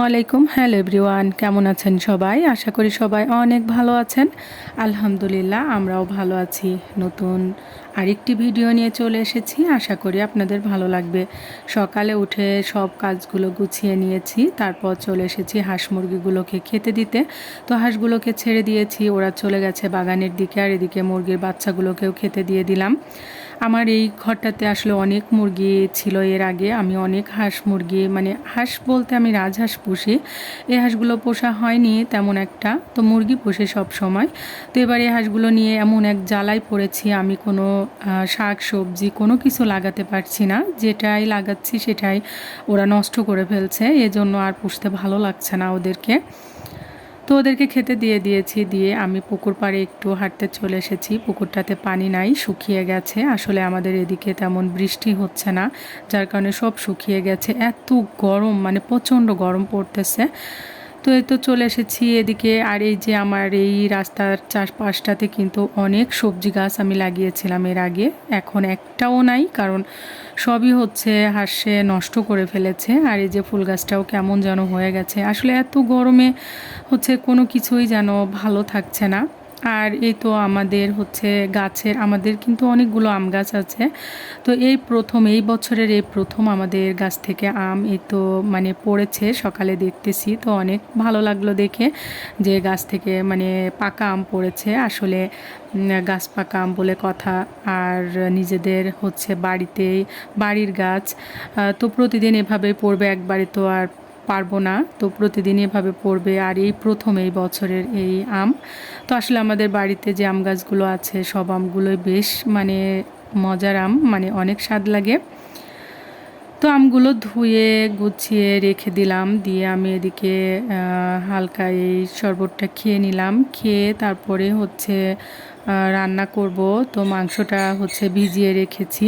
আলাইকুম। Hello everyone, কেমন আছেন সবাই? আশা করি সবাই অনেক ভালো আছেন। আলহামদুলিল্লাহ, আমরাও ভালো আছি। নতুন আরেকটি ভিডিও নিয়ে চলে এসেছি, আশা করি আপনাদের ভালো লাগবে। সকালে উঠে সব কাজগুলো গুছিয়ে নিয়েছি, তারপর চলে এসেছি হাঁস মুরগিগুলোকে খেতে দিতে। তো হাঁসগুলোকে ছেড়ে দিয়েছি, ওরা চলে গেছে বাগানের দিকে, আর এদিকে মুরগির বাচ্চাগুলোকেও খেতে দিয়ে দিলাম। আমার এই ঘরটাতে আসলে অনেক মুরগি ছিল। এর আগে আমি অনেক হাঁস মুরগি, মানে হাঁস বলতে আমি রাজহাঁস পুষি। এই হাঁসগুলো পোষা হয়নি তেমন একটা, তো মুরগি পুষি সব সময়। তো এবার এই হাঁসগুলো নিয়ে এমন এক জ্বালায় পড়েছি, আমি কোনো শাক সবজি কোনো কিছু লাগাতে পারছি না। যেটাই লাগাচ্ছি সেটাই ওরা নষ্ট করে ফেলছে, এজন্য আর পুষতে ভালো লাগছে না ওদেরকে। তো ওদেরকে খেতে দিয়ে দিয়েছি, দিয়ে আমি পুকুর পাড়ে একটু হাঁটতে চলে এসেছি। পুকুরটাতে পানি নাই, শুকিয়ে গেছে। আসলে আমাদের এদিকে তেমন বৃষ্টি হচ্ছে না, যার কারণে সব শুকিয়ে গেছে। এত গরম, মানে প্রচণ্ড গরম পড়তেছে। তো এই তো চলে এসেছি এদিকে। আর এই যে আমার এই রাস্তার চারপাশটাতে কিন্তু অনেক সবজি গাছ আমি লাগিয়েছিলাম এর আগে, এখন একটাও নাই, কারণ সবই হচ্ছে হাঁসে নষ্ট করে ফেলেছে। আর এই যে ফুল গাছটাও কেমন যেন হয়ে গেছে। আসলে এত গরমে হচ্ছে কোনো কিছুই যেন ভালো থাকছে না। আর এই তো আমাদের হচ্ছে গাছের, আমাদের কিন্তু অনেকগুলো আম গাছ আছে। তো এই প্রথম, এই বছরের এই প্রথম আমাদের গাছ থেকে আম এই তো মানে পড়েছে, সকালে দেখতেছি। তো অনেক ভালো লাগলো দেখে যে গাছ থেকে মানে পাকা আম পড়েছে। আসলে গাছ পাকা আম বলে কথা। আর নিজেদের হচ্ছে বাড়িতেই, বাড়ির গাছ, তো প্রতিদিন এভাবে পড়বে, একবারে তো আর পারবো না। তো প্রতিদিন এভাবে পড়বে। আর এই প্রথম এই বছরের এই আম। তো আসলে আমাদের বাড়িতে যে আম গাছগুলো আছে সব আমগুলোই বেশ মানে মজার আম, মানে অনেক স্বাদ লাগে। তো আমগুলো ধুয়ে গুছিয়ে রেখে দিলাম, দিয়ে আমি এদিকে হালকা এই শরবতটা খেয়ে নিলাম। খেয়ে তারপরে হচ্ছে রান্না করব। তো মাংসটা হচ্ছে ভিজিয়ে রেখেছি,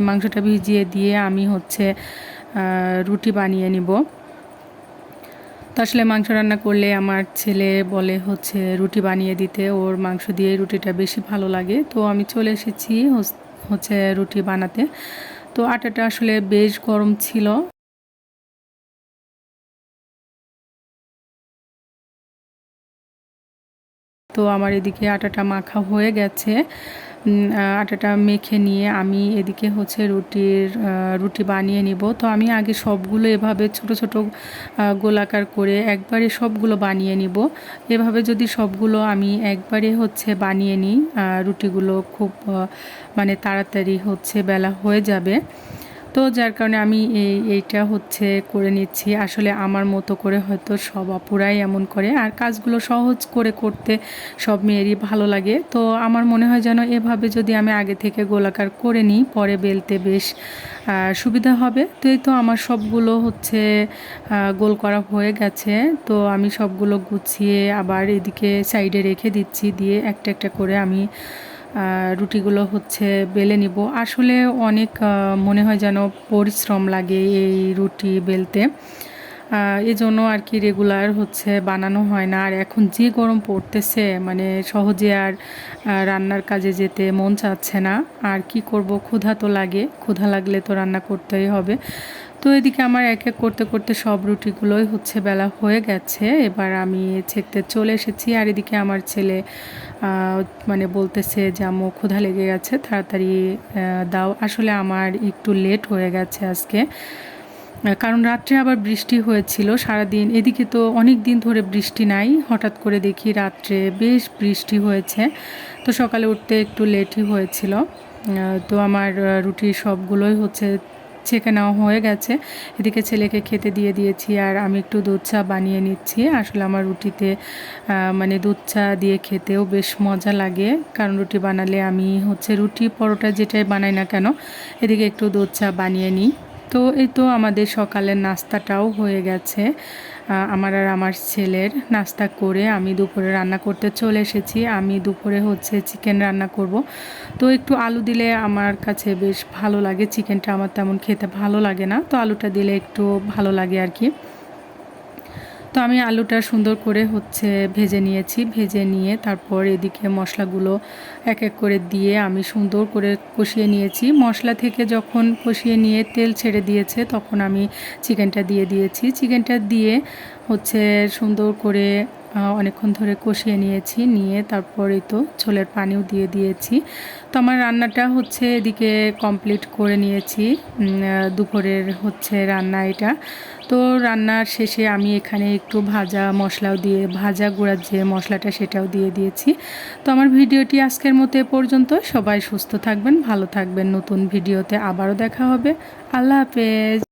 মাংসটা ভিজিয়ে দিয়ে আমি হচ্ছে রুটি বানিয়ে নিব। তো আসলে মাংস রান্না করলে আমার ছেলে বলে হচ্ছে রুটি বানিয়ে দিতে, ওর মাংস দিয়ে রুটিটা বেশি ভালো লাগে। তো আমি চলে এসেছি হচ্ছে রুটি বানাতে। তো আটাটা আসলে বেশ গরম ছিল। তো আমার এদিকে আটাটা মাখা হয়ে গেছে। আটাটা মেখে নিয়ে আমি এদিকে হচ্ছে রুটি বানিয়ে নিব। তো আমি আগে সবগুলো এভাবে ছোট ছোট গোলাকার করে একবারে সবগুলো বানিয়ে নিব। এভাবে যদি সবগুলো আমি একবারে হচ্ছে বানিয়ে নিই, রুটিগুলো খুব মানে তাড়াতাড়ি হচ্ছে বেলা হয়ে যাবে। তো যার কারণে আমি এইটা হচ্ছে করে নিচ্ছি। আসলে আমার মতো করে হয়তো সব আপুরাই এমন করে, আর কাজগুলো সহজ করে করতে সব মেয়েরই ভালো লাগে। তো আমার মনে হয় যেন এভাবে যদি আমি আগে থেকে গোলাকার করে নিই, পরে বেলতে বেশ সুবিধা হবে। তো এই তো আমার সবগুলো হচ্ছে গোল করা হয়ে গেছে। তো আমি সবগুলো গুছিয়ে আবার এদিকে সাইডে রেখে দিচ্ছি, দিয়ে একটা একটা করে আমি রুটিগুলো হচ্ছে বেলে নিব। আসলে অনেক মনে হয় যেন পরিশ্রম লাগে এই রুটি বেলতে, এজন্য আর কি রেগুলার হচ্ছে বানানো হয় না। আর এখন যে গরম পড়তেছে, মানে সহজে আর রান্নার কাজে যেতে মন চাচ্ছে না। আর কি করব, ক্ষুধা তো লাগে, ক্ষুধা লাগলে তো রান্না করতেই হবে। তো এদিকে আমার এক এক করতে করতে সব রুটিগুলোই হচ্ছে বেলা হয়ে গেছে। এবার আমি ছেঁকতে চলে এসেছি। আর এদিকে আমার ছেলে মানে বলতেছে যে আম্মু ক্ষুধা লেগে গেছে, তাড়াতাড়ি দাও। আসলে আমার একটু লেট হয়ে গেছে আজকে, কারণ রাত্রে আবার বৃষ্টি হয়েছিল সারাদিন। এদিকে তো অনেক দিন ধরে বৃষ্টি নাই, হঠাৎ করে দেখি রাত্রে বেশ বৃষ্টি হয়েছে। তো সকালে উঠতে একটু লেটই হয়েছিল। তো আমার রুটি সবগুলোই হচ্ছে ছেঁকে নেওয়া হয়ে গেছে। এদিকে ছেলেকে খেতে দিয়ে দিয়েছি, আর আমি একটু দুধ চা বানিয়ে নিচ্ছি। আসলে আমার রুটিতে মানে দুধ চা দিয়ে খেতেও বেশ মজা লাগে, কারণ রুটি বানালে আমি হচ্ছে রুটি পরোটা যেটাই বানাই না কেন এদিকে একটু দুধ চা বানিয়ে নিই। তো এই তো আমাদের সকালের নাস্তাটাও হয়ে গেছে। আমার আর আমার ছেলের নাস্তা করে আমি দুপুরে রান্না করতে চলে এসেছি। আমি দুপুরে হচ্ছে চিকেন রান্না করব। তো একটু আলু দিলে আমার কাছে বেশ ভালো লাগে, চিকেনটা আমার তেমন খেতে ভালো লাগে না, তো আলুটা দিলে একটু ভালো লাগে আর কি। তো আমি আলুটা সুন্দর করে ভেজে নিয়েছি, ভেজে নিয়ে তারপর এদিকে মশলাগুলো এক এক করে দিয়ে আমি সুন্দর করে কষিয়ে নিয়েছি। মশলা থেকে যখন কষিয়ে নিয়ে তেল ছেড়ে দিয়েছে তখন আমি চিকেনটা দিয়ে দিয়েছি। চিকেনটা দিয়ে সুন্দর করে অনেকক্ষণ ধরে কষিয়ে নিয়েছি, নিয়ে তারপরে তো ঝোলের পানিও দিয়ে দিয়েছি। তো আমার রান্নাটা এদিকে কমপ্লিট করে নিয়েছি। দুপুরের রান্না এটা। তো রান্নার শেষে আমি এখানে একটু ভাজা মশলাও দিয়ে, ভাজা গুঁড়ার যে মশলাটা সেটাও দিয়ে দিয়েছি। তো আমার ভিডিওটি আজকের মতো এ পর্যন্ত। সবাই সুস্থ থাকবেন, ভালো থাকবেন। নতুন ভিডিওতে আবারও দেখা হবে। আল্লাহ হাফেজ।